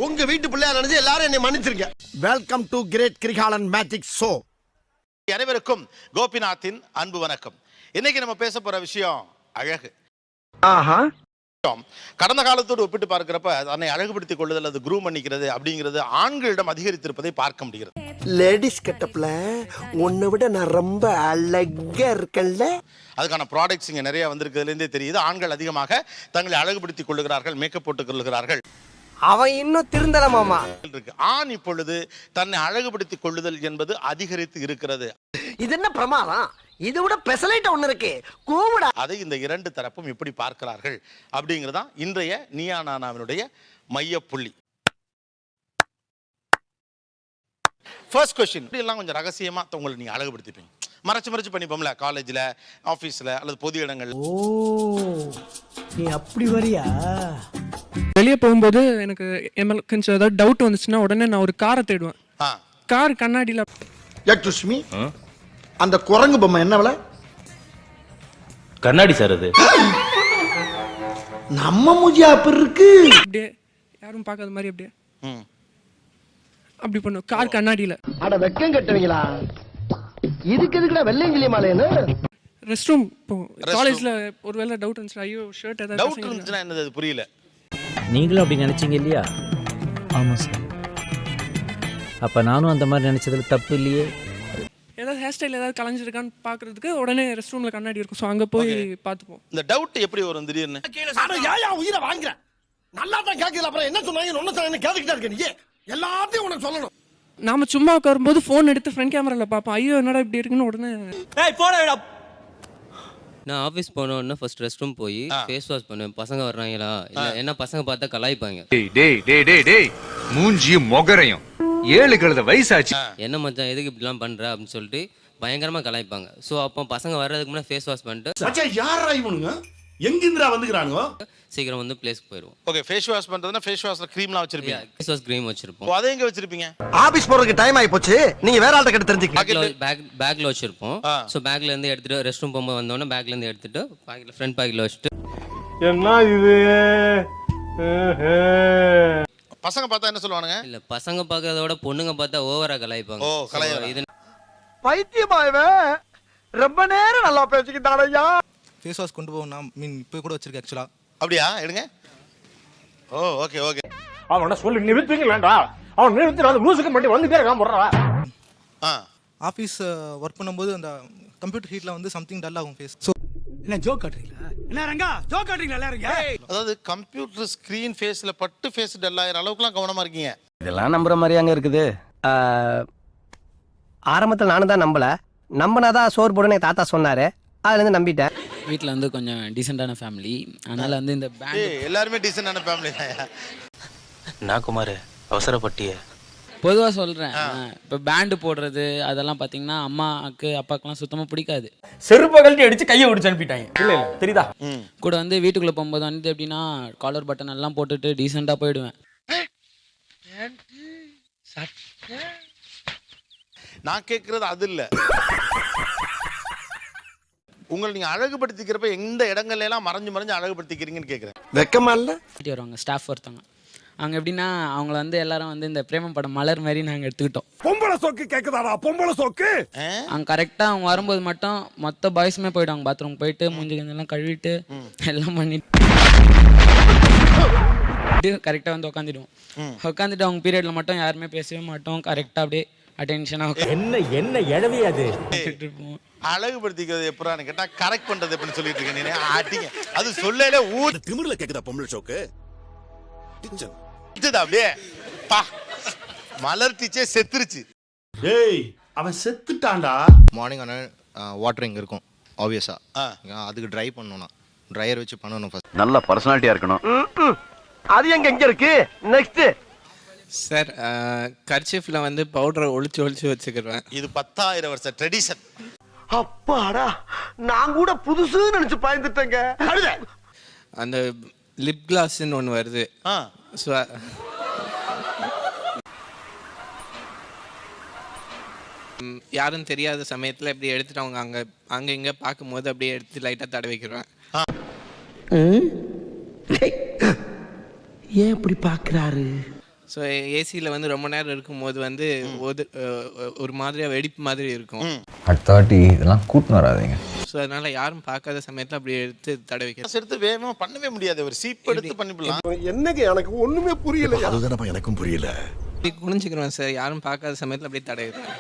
உங்க வீட்டு பிள்ளையா நினைச்சு எல்லாரும் என்னை மன்னிச்சிருங்க. Welcome to great Kirikalan magic show. அனைவருக்கும் கோபிநாத்தின் அன்பு வணக்கம். இன்னைக்கு நம்ம பேச போற விஷயம் அழகு. கடந்த காலத்தோடு ஒப்பிட்டு பார்க்கிறப்ப தன்னை அழகுபடுத்திக் கொள்ளுதல் அல்லது க்ரூம் பண்ணிக்கிறது அப்படிங்கிறது ஆண்களிடம் அதிகரித்திருப்பதை பார்க்க முடிகிறது. லேடிஸ் கெட்டப்ல உன்னை விட நான் ரொம்ப அழகா இருக்கேன்ல. அதுக்கான ப்ராடக்ட்ஸ் இங்க நிறைய வந்திருக்கிறதுல இருந்தே தெரியுது. ஆண்கள் அதிகமாக தங்களை அழகுபடுத்திக் கொள்ளுகிறார்கள், மேக்கப் போட்டுக் கொள்ளுகிறார்கள். அவன் இன்னும் திருந்தல மாமா. ஆண் இப்பொழுது தன்னை அழகுபடுத்திக் கொள்ளுதல் என்பது அதிகரித்து இருக்கிறது. இது என்ன பிரமாதம்? இது விட பெசலைட் ஒண்ணு இருக்கு. கூவுடா. அதை இந்த இரண்டு தரப்பும் எப்படி பார்க்கிறார்கள் அப்படிங்கிறதா இன்றைய நீயா நானாவினுடைய மைய புள்ளி. ஃபர்ஸ்ட் क्वेश्चन, இப்படி எல்லாம் கொஞ்சம் ரகசியமா உங்களை நீங்க அழகுபடுத்திப்பீங்க, மறைச்சு பண்ணிப்போம்ல, காலேஜ்ல, ஆபீஸ்ல அல்லது பொது இடங்கள்ல. ஓ, நீ அப்படி வரியா? வெளியே போகும்போது எனக்கு கொஞ்சம் ஏதாவது டவுட் வந்துச்சுன்னா உடனே நான் ஒரு காரை தேடுவேன். கார் கண்ணாடியில் யக்ஷுஷ்மி, அந்த குரங்கு பொம்மை என்ன விலை? கண்ணாடி சார் அது. நம்ம மூஞ்சியா அப்படி இருக்கு. அப்படியே யாரும் பார்க்காத மாதிரி அப்படியே அப்படி பண்ணும் கார் கண்ணாடியில். அட வெக்கம் கட்டுவீங்களா? இதுக்கு எதுக்குடா வெள்ளையங்கிலி மாலைன்னு? ரெஸ்ட் ரூம் இப்போ காலேஜில் ஒருவேளை டவுட் வந்துச்சுன்னா, ஐயோ ஷர்ட் ஏதாவது டவுட் இருந்துச்சுன்னா என்னது அது புரியல. நீங்களும் அப்படி நினைச்சீங்க இல்லையா? ஆமாம் சார். அப்போ நானும் அந்த மாதிரி நினைச்சதுல தப்பு இல்லையே. ஏதாவது ஹேர் ஸ்டைல் ஏதாவது கலைஞ்சிருக்கான்னு பார்க்கறதுக்கு உடனே ரெஸ்ட் ரூமில் கண்ணாடி இருக்கும். ஸோ அங்கே போய் பார்த்துப்போம். இந்த டவுட் எப்படி வரும் திடீர்னு? உயிரை வாங்குறேன். நல்லா தான் கேட்கல, அப்புறம் என்ன சொன்னாங்க ஒன்னு சொன்னாங்க கேட்டுக்கிட்டே இருக்க. நீ எல்லாத்தையும் உனக்கு சொல்லணும். நாம சும்மா உட்காரும்போது ஃபோன் எடுத்து ஃப்ரண்ட் கேமராவில் பார்ப்போம். ஐயோ என்னடா இப்படி இருக்குன்னு உடனே நான் ஆஃபீஸ் போனோன்னா ஃபர்ஸ்ட் ரெஸ்ட் ரூம் போய் ஃபேஸ் வாஷ் பண்ணுவேன். பசங்க வர்றாங்களா இல்லை என்ன பசங்க பார்த்தா கலாய்ப்பாங்க. டேய் மூஞ்சியும் மொகரையும் 7 கழுத வயசாச்சு, என்ன மச்சான் எதுக்கு இப்படிலாம் பண்ற அப்படின்னு சொல்லிட்டு பயங்கரமா கலாய்ப்பாங்க. ஸோ அப்போ பசங்க வர்றதுக்கு முன்னாடி ஃபேஸ் வாஷ் பண்ணிட்டு யாரா இவனுங்க எங்கிந்திரா வந்துக்கிறானுங்க சீக்கிரம் வந்து பிளேஸ்க்கு போயிடுவோம். ஓகே, ஃபேஸ் வாஷ் பண்றதுன்னா ஃபேஸ் வாஷ்ல க்ரீம்லாம் வச்சிருப்பீங்க. ஃபேஸ் வாஷ் க்ரீம் வச்சிருப்போம். அதை எங்க வச்சிருப்பீங்க? ஆபீஸ் போறதுக்கு டைம் ஆயி போச்சு, நீங்க வேற ஆள்கிட்ட கிட்ட தெரிஞ்சுக்க. பேக்ல வச்சிருப்போம். ஸோ பேக்ல இருந்து எடுத்துட்டு ரெஸ்ட் ரூம் போகும்போது வந்தோடனே பேக்ல இருந்து எடுத்துட்டு பேக்ல ஃப்ரண்ட் பேக்ல வச்சுட்டு. என்ன இது? பசங்க பார்த்தா என்ன சொல்லுவானுங்க? இல்ல பசங்க பார்க்கறதோட பொண்ணுங்க பார்த்தா ஓவரா கலாய்ப்பாங்க. ஓ, கலாய்ப்பாங்க. இது பைத்தியமாயவே ரொம்ப நேரம் நல்லா பேசிக்கிட்டாடையா. ஃபேஸ் வாஷ் கொண்டு போவோம். நான் மீன் இப்போ கூட வச்சிருக்கேன் ஆக்சுவலா. அப்படியா? எடுங்க. ஓ, ஓகே ஓகே. அவன சொல்லி நிறுத்துங்களேண்டா. அவன் நிறுத்துறாத லூசுக்கு மட்டும் வந்துட்டே இருக்கான் போறா. ஆஃபீஸ் ஒர்க் பண்ணும்போது அந்த கம்ப்யூட்டர் ஹீட்ல வந்து சம்திங் டல் ஆகும் ஃபேஸ். ஸோ என்ன ஜோக் காட்டுறீங்களா? என்ன ரங்கா ஜோக் காட்டுறீங்களா எல்லாருங்க? அதாவது கம்ப்யூட்டர் ஸ்கிரீன் ஃபேஸ்ல பட்டு ஃபேஸ் டல் ஆகிற அளவுக்குலாம் கவனமா இருக்கீங்க. இதெல்லாம் நம்புற மாதிரியாங்க இருக்குது? ஆரம்பத்தில் நானும் தான் நம்பினாதான் சோறு போடுன்னு தாத்தா சொன்னாரு. அதுலேருந்து நம்பிட்டேன். வீட்டில் வந்து கொஞ்சம் டீசெண்டான ஃபேமிலி, அதனால் வந்து இந்த பேண்ட் எல்லாருமே டீசெண்டான ஃபேமிலி தான். நான் குமார் அவசரப்பட்டிய பொதுவாக சொல்கிறேன். இப்போ பேண்டு போடுறது அதெல்லாம் பார்த்தீங்கன்னா அம்மாவுக்கு அப்பாக்கெல்லாம் சுத்தமாக பிடிக்காது. செருப்பை கழட்டி அடிச்சு கையை ஒடிச்சு அனுப்பிட்டாங்க. இல்லை தெரியுதா? கூட வந்து வீட்டுக்குள்ளே போகும்போது வந்து எப்படின்னா காலர் பட்டன் எல்லாம் போட்டுட்டு டீசெண்டாக போயிடுவேன். நான் கேட்கறது அது இல்லை. உங்களை நீங்க அழகுபடுத்திக்கிறப்ப எந்த இடங்கள்ல எல்லாம் மறைஞ்சு அழகுபடுத்திக்கிறீங்கன்னு கேட்குறேன். வெக்கமா இல்லை? வருவாங்க ஸ்டாஃப் ஒருத்தவங்க. அவங்க எப்படின்னா அவங்கள வந்து எல்லாரும் வந்து இந்த பிரேமம் படம் மலர் மாதிரி நாங்கள் எடுத்துக்கிட்டோம். பொம்பளை சோக்கு கேட்குதாடா? பொம்பளை சோக்கு அவங்க கரெக்டாக அவங்க வரும்போது மட்டும் மொத்த பாய்ஸுமே போயிடுவாங்க. பாத்ரூம் போயிட்டு மூஞ்சி கஞ்செல்லாம் கழுவிட்டு எல்லாம் பண்ணிட்டு கரெக்டாக வந்து உட்காந்துட்டு அவங்க பீரியட்ல மட்டும் யாருமே பேசவே மாட்டோம். கரெக்டாக அப்படியே அட்டென்ஷனாக என்ன எழவியாது இருப்போம். அழகுபடுத்திக்கிறது எப்படான்னு கேட்டா கரெக்ட் பண்றது எப்படின்னு சொல்லிட்டு இருக்கேன். ஆட்டிங்க அது சொல்லல ஊர் திமிர்ல கேக்குதா பொம்பளை சோக்கு? அப்படியே பா மலர்த்திச்சே செத்துருச்சு. டேய் அவன் செத்துட்டான்டா. மார்னிங் ஆனால் வாட்டரிங் இருக்கும் ஆப்வியஸா. அதுக்கு ட்ரை பண்ணணும், ட்ரையர் வச்சு பண்ணணும் ஃபர்ஸ்ட். நல்ல பர்சனாலிட்டியா இருக்கணும். அது எங்க இருக்கு? நெக்ஸ்ட் சார் கர்ச்சீஃப்ல வந்து பவுடரை ஒளிச்சு வச்சுக்கிறேன். இது 10,000 வருஷ ட்ரெடிஷன். அப்பாடா, நான் கூட புதுசுன்னு நினைச்சு பயந்துட்டேங்க. அந்த லிப் கிளாஸ்ன்னு ஒன்று வருது. யாரும் தெரியாத சமயத்தில் இப்படி எடுத்துட்டு அவங்க அங்கே இங்கே பார்க்கும்போது அப்படியே எடுத்து லைட்டாக தடவை வைக்கிறேன். ஏன் இப்படி பார்க்குறாரு? ஸோ ஏசியில் வந்து ரொம்ப நேரம் இருக்கும்போது வந்து ஒரு மாதிரியாக வெடிப்பு மாதிரி இருக்கும். அடுத்த வாட்டி இதெல்லாம் கூட்டின்னு வராதீங்க. ஸோ அதனால் யாரும் பார்க்காத சமயத்தில் அப்படி எடுத்து தடவிக்கிறேன். எடுத்து வேகமாக பண்ணவே முடியாது, ஒரு சீப் எடுத்து பண்ணிவிடலாம். என்னங்க எனக்கு ஒண்ணுமே புரியல. அதுதானப்பா எனக்கும் புரியல. இப்படி குனிஞ்சிக்கிறோம் சார், யாரும் பார்க்காத சமயத்தில் அப்படியே தடவிக்கிறேன்.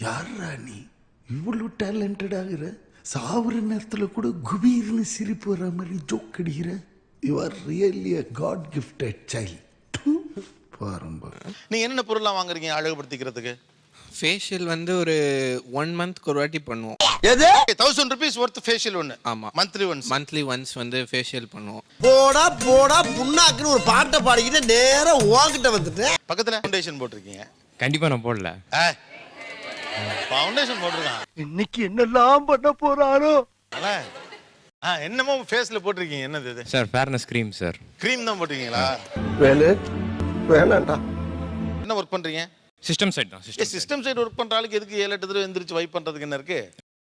யாரா நீ இவ்வளவு டேலண்டட் ஆகுற? சாவுற நேரத்துல கூட குபீர்னு சிரிப்பு வர மாதிரி ஜோக் அடிக்கிற. You are really a god gifted child. பாருங்க. நீங்க என்னென்ன பொருள்லாம் வாங்குறீங்க அழகுபடுத்திக்கிறதுக்கு? ஃபேஷியல் வந்து ஒரு 1 மந்த்க்கு ஒரு வாட்டி பண்ணுவோம். எது? 1000 rupees worth ஃபேஷியல் ஒன்று. ஆமாம், மந்த்லி ஒன்ஸ் வந்து ஃபேஷியல் பண்ணுவோம். போடா புண்ணாக்குன்னு ஒரு பாட்டை பாடிக்கிட்டு நேரா உன்கிட்ட வந்துட்டேன். பக்கத்துல ஃபவுண்டேஷன் போட்டிருக்கீங்க? கண்டிப்பாக நான் போடல. ஃபவுண்டேஷன் போட்டிருக்கான். இன்னைக்கு என்னெல்லாம் பண்ண போறாரோ. என்னமோ ஃபேஸ்ல போட்டிருக்கீங்க, என்னது இது? Sir fairness cream sir. Cream தான் போட்டிருக்கீங்களா? வேணாண்டா. என்ன ஒர்க் பண்றீங்க? சிஸ்டம் சைட் தான். சிஸ்டம் சைடு ஒர்க் பண்ற ஆளுக்கு எதுக்கு 7-8 தடவை எந்திரிச்சு வைப் பண்றதுக்கு என்ன இருக்கு?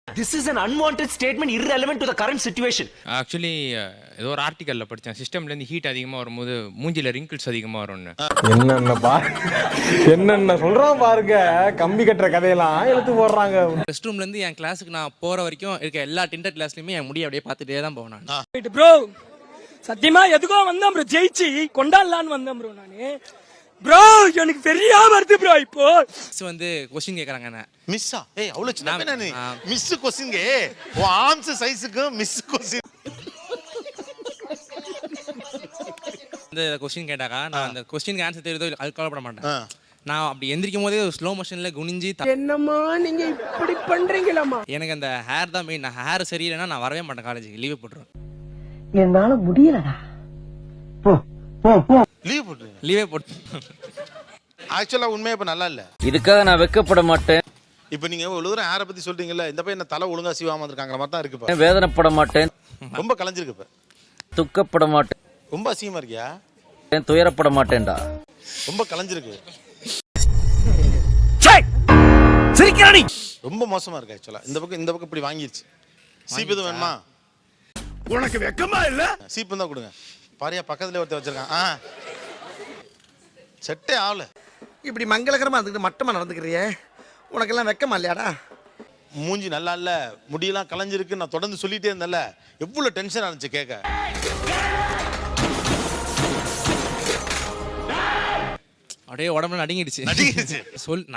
This is an unwanted statement irrelevant to the current situation. Actually ஏதோ ஒரு ஆர்டிக்கல்ல படித்தேன், சிஸ்டம்லேருந்து ஹீட் அதிகமாக வரும்போது மூஞ்சில ரிங்கிள்ஸ் அதிகமாக வரும்னு. என்னென்ன சொல்றான் பாருங்க, கம்பி கட்டுற கதையெல்லாம் எடுத்து போடுறாங்க. ரெஸ்ட் ரூம்லேருந்து என் கிளாஸுக்கு நான் போகிற வரைக்கும் இருக்க எல்லா டிண்டர் கிளாஸ்லையுமே என் முடி அப்படியே பார்த்துட்டே தான் போவேன் நான். ப்ரோ சத்தியமா எதுக்கோ வந்தேன் ப்ரோ, ஜெயிச்சு கொண்டாடலான்னு வந்தேன் ப்ரோ நானு. ப்ரோ எனக்கு சரியா வருது ப்ரோ. இப்போ வந்து கொஸ்டின் கேட்குறாங்க என்ன மிஸ்ஸா? ஏய் அவ்வளோ சின்ன நீ மிஸ் கொஸ்டின்கே உன் ஆர்ம்ஸ் சைஸுக்கு மிஸ் கொஸ்டின். இந்த கொஸ்டின் கேட்டாக்கா நான் அந்த கொஸ்டினுக்கு ஆன்சர் தெரியுதோ அது கவலைப்பட மாட்டேன். நான் அப்படி எந்திரிக்கும் போதே ஸ்லோ மோஷன்ல குனிஞ்சி என்னம்மா நீங்க இப்படி பண்றீங்களாமா? எனக்கு அந்த ஹேர் தான் மெயின். நான் ஹேர் சரியில்லைன்னா நான் வரவே மாட்டேன் காலேஜுக்கு, லீவே போட்டுருவேன். என்னால முடியலடா. லீவ் போட்டுருங்க. லீவே போட்டு ஆக்சுவலா உண்மையா இப்ப நல்லா இல்ல. இதுக்காக நான் வெக்கப்பட மாட்டேன். இப்போ நீங்க இவ்வளவு தூரம் ஹேரை பத்தி சொல்றீங்கல்ல, இந்த பையன் என்ன தலை ஒழுங்கா சீவாம இருக்காங்க மாதிரி தான் இருக்கு. வேதனைப்பட மாட்டேன். ரொம்ப கலைஞ்சிருக்கு. இப்ப துக்கப்பட மாட்டேன். ரொம்ப அசிங்கமா இருக்கியா? துயரப்பட மாட்டேன்டா. ரொம்ப கலைஞ்சிருக்கு. ரொம்ப மோசமா இருக்கு ஆக்சுவலா. இந்த பக்கம் இப்படி வாங்கிருச்சு. சீப் எதுவும் வேணுமா? உனக்கு வெக்கமா இல்ல? சீப் தான் கொடுங்க. பாரியா பக்கத்துல ஒருத்தர் வச்சிருக்கான். செட்டே ஆகல. இப்படி மங்களகரமா அதுக்கிட்ட மட்டமா நடந்துக்கிறியே, உனக்கெல்லாம் வெக்கமா இல்லையாடா? மூஞ்சி நல்லா இல்ல, முடியெல்லாம் கலைஞ்சிருக்கு. நான் தொடர்ந்து சொல்லிட்டே இருந்தேன்ல, எவ்வளவு டென்ஷன் ஆனிச்சு கேட்க. அப்படியே உடம்புல நடுங்கிடுச்சு.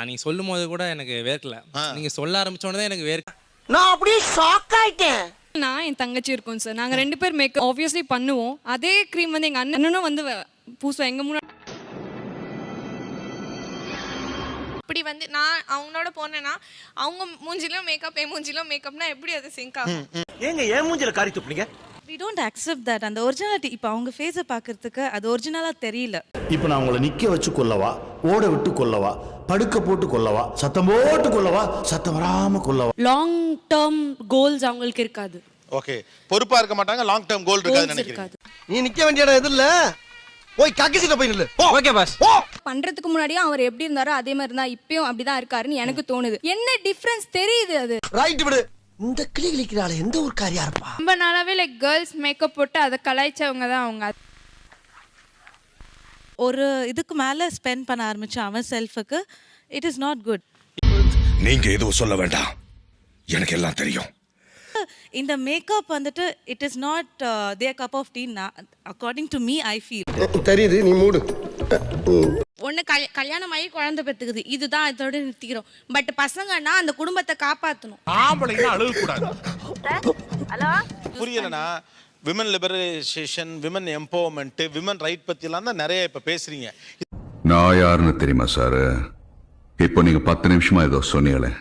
நீங்க சொல்லும் போது கூட எனக்கு வேர்க்கல. நீங்க சொல்ல ஆரம்பிச்ச உடனே எனக்கு வேர்க்க. நான் அப்படியே ஷாக் ஆயிட்டேன். நான் என் தங்கச்சி இருக்கோம் சார். நாங்கள் 2 பேர் மேக்கப் ஆப்வியஸ்லி பண்ணுவோம். அதே க்ரீம் வந்து எங்கள் அண்ணனும் வந்து பூசுவோம். எங்கள் முன்னாடி இப்படி வந்து நான் அவங்களோட போனேன்னா அவங்க மூஞ்சிலும் மேக்கப், என் மூஞ்சிலும் மேக்கப்னா எப்படி அது சிங்க் ஆகும்? ஏங்க ஏன் மூஞ்சில காரி துப்புனீங்க? We don't accept that. அந்த ஒரிஜினாலிட்டி இப்போ அவங்க ஃபேஸை பார்க்கறதுக்கு அது ஒரிஜினலாக தெரியல. இப்போ நான் உங்களை நிக்க வச்சு கொல்லவா, ஓட விட்டு கொல்லவா, படுக்க போட்டு கொல்லவா, சத்தம் போட்டு கொல்லவா, சத்தம் வராம கொல்லவா? லாங் டேர்ம் கோல்ஸ் அவங்களுக்கு இருக்காது. ஓகே, பொறுப்பா இருக்க மாட்டாங்க. லாங் டேர்ம் கோல் இருக்காதுன்னு நினைக்கிறேன். நீ நிக்க வேண்டிய இடம் எது இல்ல, போய் கக்கிசிட்ட போய் நில்லு. Okay boss. பண்றதுக்கு முன்னாடியே அவர் எப்படி இருந்தாரோ அதே மாதிரி தான் இப்பயும் அப்படிதான் இருக்காருன்னு எனக்கு தோணுது. என்ன டிஃபரன்ஸ் தெரியுது அது. ரைட் விடு. இந்த கிளி கிளிக்கிறாளே எந்த ஒரு காரியா இருப்பா? ரொம்ப நாளாவே லைக் கேர்ள்ஸ் மேக்கப் போட்டு அதை கலாய்ச்சவங்க தான் அவங்க. ஒரு இதுக்கு மேல ஸ்பெண்ட் பண்ண ஆரம்பிச்ச அவன் செல்ஃபுக்கு இட் இஸ் நாட் குட். நீங்க எதுவும் சொல்ல வேண்டாம், எனக்கு எல்லாம் தெரியும். இந்த மேக்கப் வந்துட்டு it is not their cup of tea according to me. I feel தெரியுது, நீ மூடு. ஒன்று கல்யாணம் ஆகி குழந்தை பெற்றுக்குது, இதுதான் இதோட நிறுத்திக்கிறோம். பட் பசங்கன்னா அந்த குடும்பத்தை காப்பாற்றணும். ஆம்பளைங்க அழுக கூடாது. புரியலனா women liberation, women empowerment, women right பத்தி எல்லாம் தான் நிறைய இப்ப பேசுறீங்க. நான் யாருன்னு தெரியுமா சார்? இப்போ நீங்க 10 நிமிஷமா ஏதோ சொன்னீங்களே,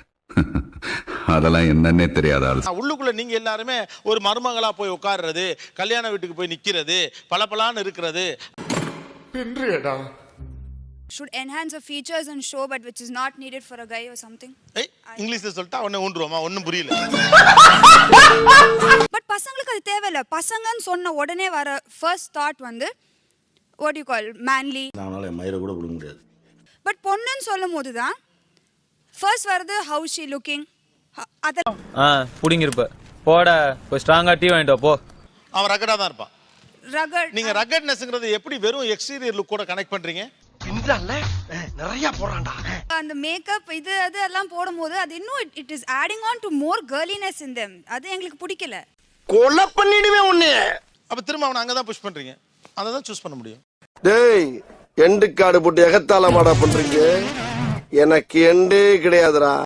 அதெல்லாம் என்னன்னே தெரியாத ஆள். உள்ளுக்குள்ள நீங்க எல்லாருமே ஒரு மருமகளா போய் உட்கார்றது, கல்யாண வீட்டுக்கு போய் நிக்கிறது, பளபளன்னு இருக்கிறது. should enhance the features and show but which is not needed for a guy or something. இங்கிலீஷ்ல சொல்லிட்டா ஒண்ணு ஊன்றுவோமா? ஒண்ணும் புரியல. பட் பசங்களுக்கு அது தேவையில்ல. பசங்கன்னு சொன்ன உடனே வர ஃபர்ஸ்ட் தாட் வந்து what do you call manly. நானால மயிர கூட புடிக்க முடியாது. பட் பொண்ணுன்னு சொல்லும் போது தான் ஃபர்ஸ்ட் வரது how she looking. புடிங்க இருப்ப போட போய் ஸ்ட்ராங்கா டீ வாங்கிட்டு போ. அவன் ரகடா தான் இருப்பான். ரகட். நீங்க ரகட்னஸ்ங்கிறது எப்படி வெறும் எக்ஸ்டீரியர் லுக் கூட கனெக்ட் பண்றீங்க? நிறைய போறான்டா. அந்த மேக்கப் இது அதெல்லாம் போடும்போது அது இன்னும் it is adding on to more girliness in them. அது எங்களுக்கு பிடிக்கல. கொலை பண்ணிடுவே உன்னை. அப்ப திரும்ப அவனை அங்கதான் புஷ் பண்றீங்க. அதை தான் சூஸ் பண்ண முடியும். டேய் எண்டு காடு போட்டு எகத்தால மாடா பண்றீங்க. எனக்கு எண்டே கிடையாதுடா.